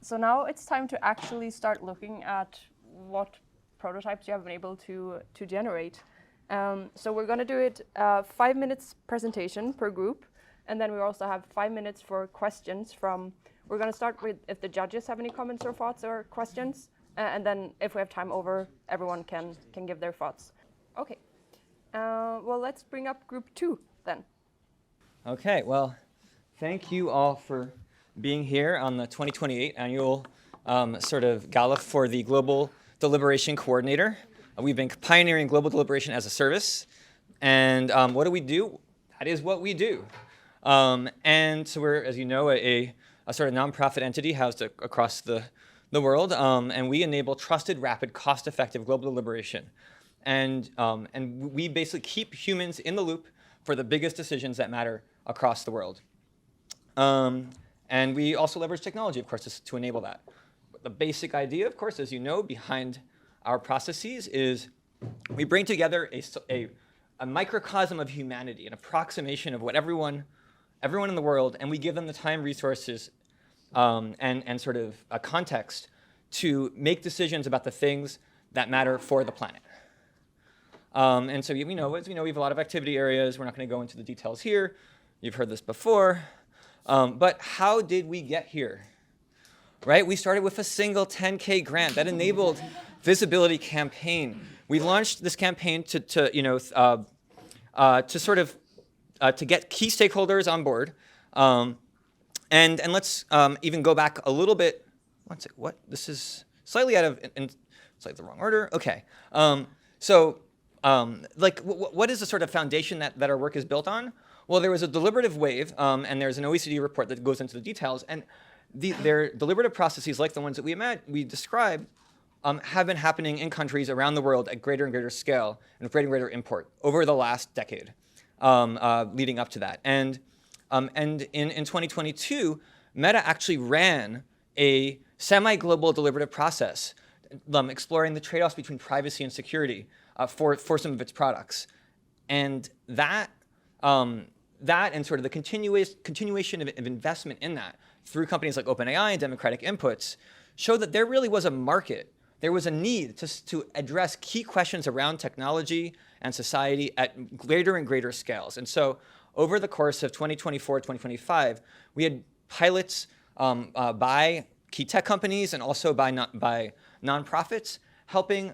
So now it's time to actually start looking at what prototypes you have been able to generate. So we're going to do it 5 minutes presentation per group, and then we also have 5 minutes for questions from. We're going to start with if the judges have any comments or thoughts or questions, and then if we have time over, everyone can give their thoughts. Okay. Well, let's bring up group 2 then. Okay. Well, thank you all for being here on the 2028 annual sort of gala for the Global Deliberation Coordinator. We've been pioneering global deliberation as a service. And what do? That is what we do. And so we're, as you know, a sort of nonprofit entity housed across the world. And we enable trusted, rapid, cost-effective global deliberation. And we basically keep humans in the loop for the biggest decisions that matter across the world. And we also leverage technology, of course, to enable that. But the basic idea, of course, as you know, behind our processes is we bring together a microcosm of humanity, an approximation of what everyone in the world, and we give them the time, resources, and sort of a context to make decisions about the things that matter for the planet. And so as we know, we have a lot of activity areas. We're not going to go into the details here. You've heard this before. But how did we get here? Right? We started with a single 10K grant that enabled visibility campaign. We launched this campaign to get key stakeholders on board. And let's even go back a little bit. What? This is slightly out of slightly the wrong order. Okay. What is the sort of foundation that our work is built on? Well, there was a deliberative wave, and there's an OECD report that goes into the details. And their deliberative processes, like the ones that we described, have been happening in countries around the world at greater and greater scale and with greater and greater import over the last decade, leading up to that. And in 2022, Meta actually ran a semi-global deliberative process, exploring the trade-offs between privacy and security for some of its products. And that and sort of the continuation of investment in that through companies like OpenAI and democratic inputs showed that there really was a market. There was a need to address key questions around technology and society at greater and greater scales. And so over the course of 2024, 2025, we had pilots by key tech companies and also by nonprofits helping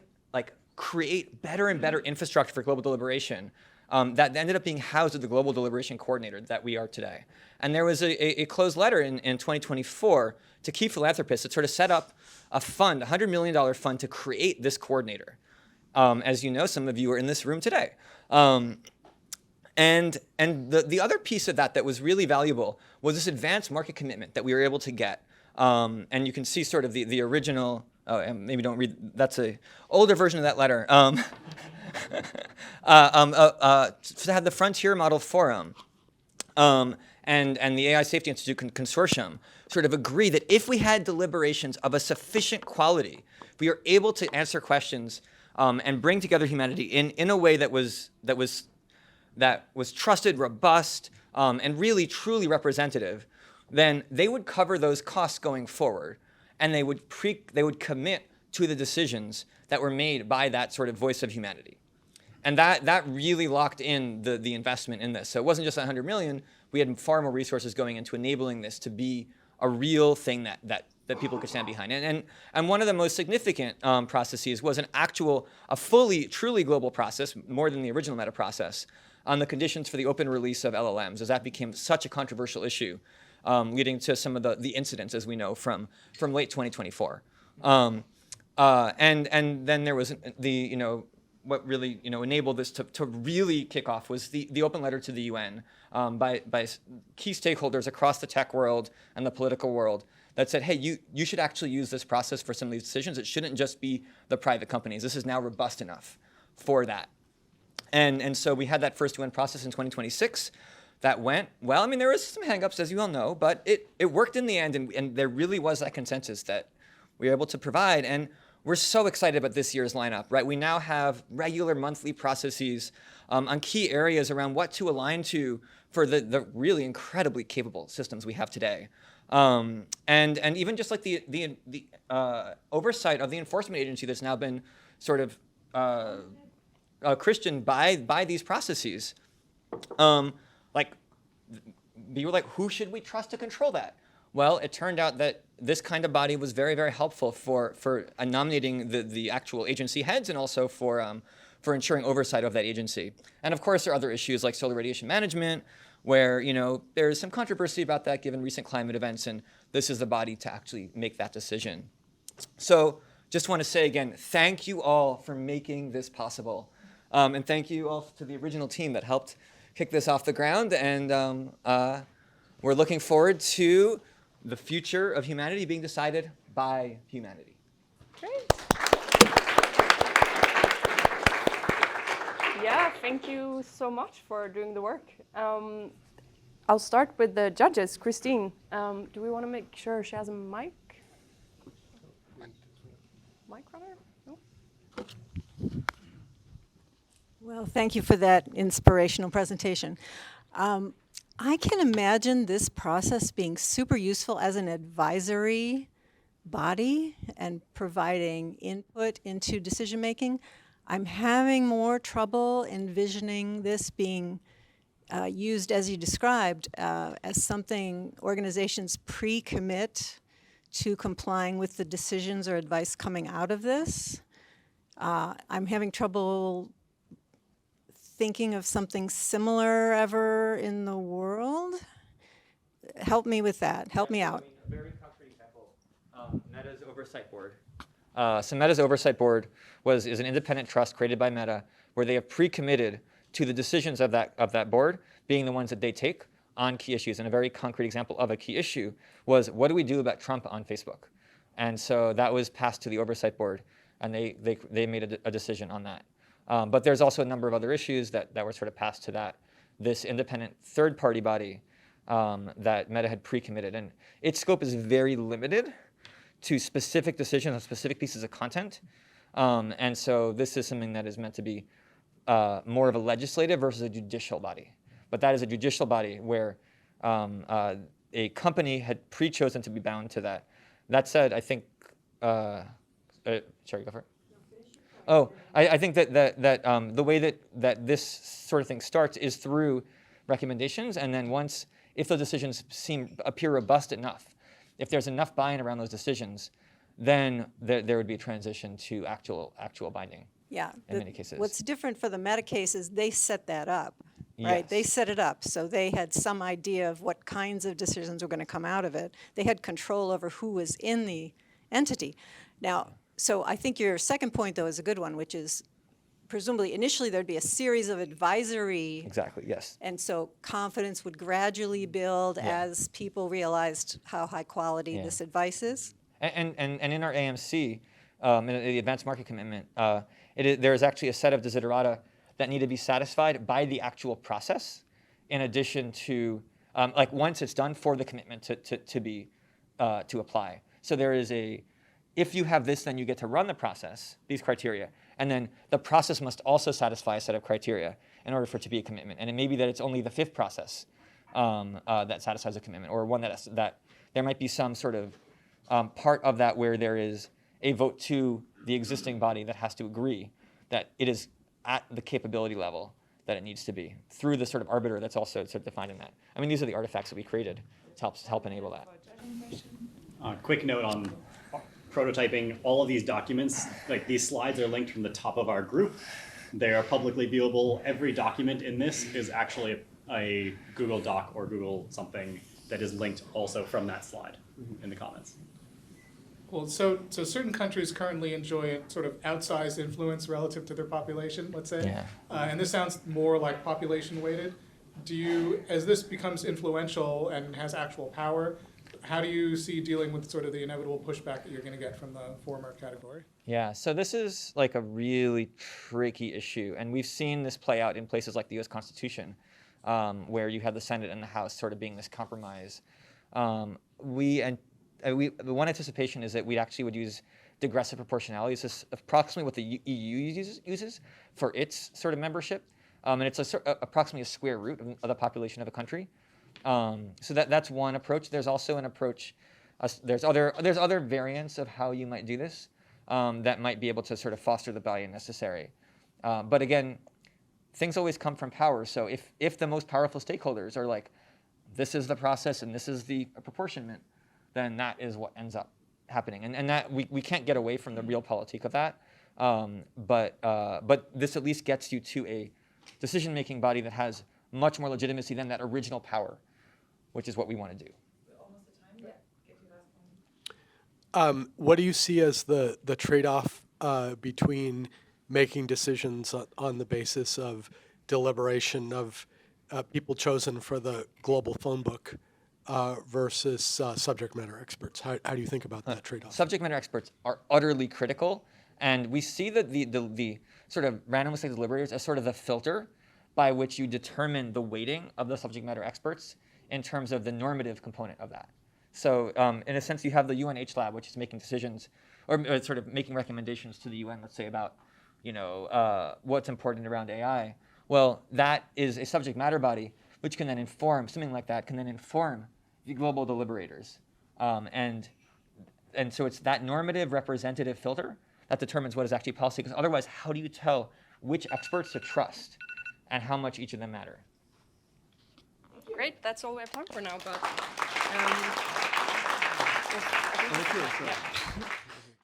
create better and better infrastructure for global deliberation that ended up being housed at the Global Deliberation Coordinator that we are today. And there was a closed letter in 2024 to key philanthropists that sort of set up a fund, a $100 million fund to create this coordinator. As you know, some of you are in this room today. And the other piece of that was really valuable was this advanced market commitment that we were able to get. And you can see sort of the original, maybe don't read, that's an older version of that letter. To have the Frontier Model Forum and the AI Safety Institute Consortium sort of agree that if we had deliberations of a sufficient quality, we are able to answer questions and bring together humanity in a way that was trusted, robust, and really truly representative, then they would cover those costs going forward, and they would commit to the decisions that were made by that sort of voice of humanity. And that really locked in the investment in this. So it wasn't just $100 million. We had far more resources going into enabling this to be a real thing that people could stand behind. And one of the most significant processes was a fully, truly global process, more than the original Meta process, on the conditions for the open release of LLMs, as that became such a controversial issue, leading to some of the incidents, as we know, from late 2024. And then there was what really enabled this to really kick off was the open letter to the UN by key stakeholders across the tech world and the political world that said, hey, you should actually use this process for some of these decisions. It shouldn't just be the private companies. This is now robust enough for that. And so we had that first UN process in 2026 that went well. I mean, there was some hangups, as you all know, but it worked in the end, and there really was that consensus that we were able to provide. And we're so excited about this year's lineup, right? We now have regular monthly processes on key areas around what to align to for the really incredibly capable systems we have today. And even just like the oversight of the enforcement agency that's now been sort of Christian by these processes. Like, you were like, who should we trust to control that? Well, it turned out that this kind of body was very, very helpful for nominating the actual agency heads, and also for ensuring oversight of that agency. And of course, there are other issues like solar radiation management, where there's some controversy about that given recent climate events, and this is the body to actually make that decision. So just want to say again, thank you all for making this possible. And thank you all to the original team that helped kick this off the ground. And we're looking forward to the future of humanity being decided by humanity. Great. Yeah, thank you so much for doing the work. I'll start with the judges. Christine, do we want to make sure she has a mic? Mic runner? No? Well, thank you for that inspirational presentation. I can imagine this process being super useful as an advisory body and providing input into decision making. I'm having more trouble envisioning this being used, as you described, as something organizations pre-commit to complying with the decisions or advice coming out of this. I'm having trouble thinking of something similar ever in the world. Help me with that. Help me out. A very concrete example, Meta's oversight board. So Meta's oversight board is an independent trust created by Meta, where they have pre-committed to the decisions of that board being the ones that they take on key issues. And a very concrete example of a key issue was, what do we do about Trump on Facebook? And so that was passed to the oversight board, and they made a decision on that. But there's also a number of other issues that were sort of passed to this independent third-party body that Meta had pre-committed. And its scope is very limited to specific decisions on specific pieces of content. And so this is something that is meant to be more of a legislative versus a judicial body. But that is a judicial body where a company had pre-chosen to be bound to that. That said, I think, sorry, go for it. Oh, I think that the way that this sort of thing starts is through recommendations, and then if those decisions appear robust enough, if there's enough buy-in around those decisions, then there would be a transition to actual binding. Yeah. In many cases. What's different for the Meta case is they set that up, right? Yes. They set it up, so they had some idea of what kinds of decisions were going to come out of it. They had control over who was in the entity. Now, so I think your second point, though, is a good one, which is presumably initially there'd be a series of advisory. Exactly, yes. And so confidence would gradually build Yeah. as people realized how high quality Yeah. this advice is. And in our AMC, in the Advanced Market Commitment, there is actually a set of desiderata that need to be satisfied by the actual process, in addition to, like once it's done for the commitment to apply. So there is if you have this, then you get to run the process, these criteria. And then the process must also satisfy a set of criteria in order for it to be a commitment. And it may be that it's only the fifth process that satisfies a commitment, or one that there might be some sort of part of that where there is a vote to the existing body that has to agree that it is at the capability level that it needs to be, through the sort of arbiter that's also sort of defined in that. I mean, these are the artifacts that we created to help enable that. Quick note on prototyping. All of these documents, like these slides, are linked from the top of our group. They are publicly viewable. Every document in this is actually a Google Doc or Google something that is linked also from that slide in the comments. Well, so certain countries currently enjoy a sort of outsized influence relative to their population, let's say. Yeah. And this sounds more like population weighted. As this becomes influential and has actual power, how do you see dealing with sort of the inevitable pushback that you're going to get from the former category? Yeah, so this is like a really tricky issue, and we've seen this play out in places like the U.S. Constitution, where you have the Senate and the House sort of being this compromise. The one anticipation is that we actually would use digressive proportionality. This is approximately what the EU uses for its sort of membership, and it's approximately a square root of the population of a country. So that's one approach. There's also an approach. There's other variants of how you might do this that might be able to sort of foster the buy-in necessary. But again, things always come from power. So if the most powerful stakeholders are like, this is the process and this is the apportionment, then that is what ends up happening. And that we can't get away from the real politique of that. But this at least gets you to a decision-making body that has much more legitimacy than that original power, which is what we want to do. What do you see as the trade-off between making decisions on the basis of deliberation of people chosen for the global phone book versus subject matter experts? How do you think about that trade-off? Subject matter experts are utterly critical, and we see that the sort of randomly selected deliberators as sort of the filter by which you determine the weighting of the subject matter experts in terms of the normative component of that. So in a sense, you have the UNH lab, which is making decisions or sort of making recommendations to the UN, let's say, about what's important around AI. Well, that is a subject matter body, which can then inform, something like that can then inform the global deliberators. And so it's that normative representative filter that determines what is actually policy, because otherwise, how do you tell which experts to trust and how much each of them matter? Great, that's all we have time for now, but Well,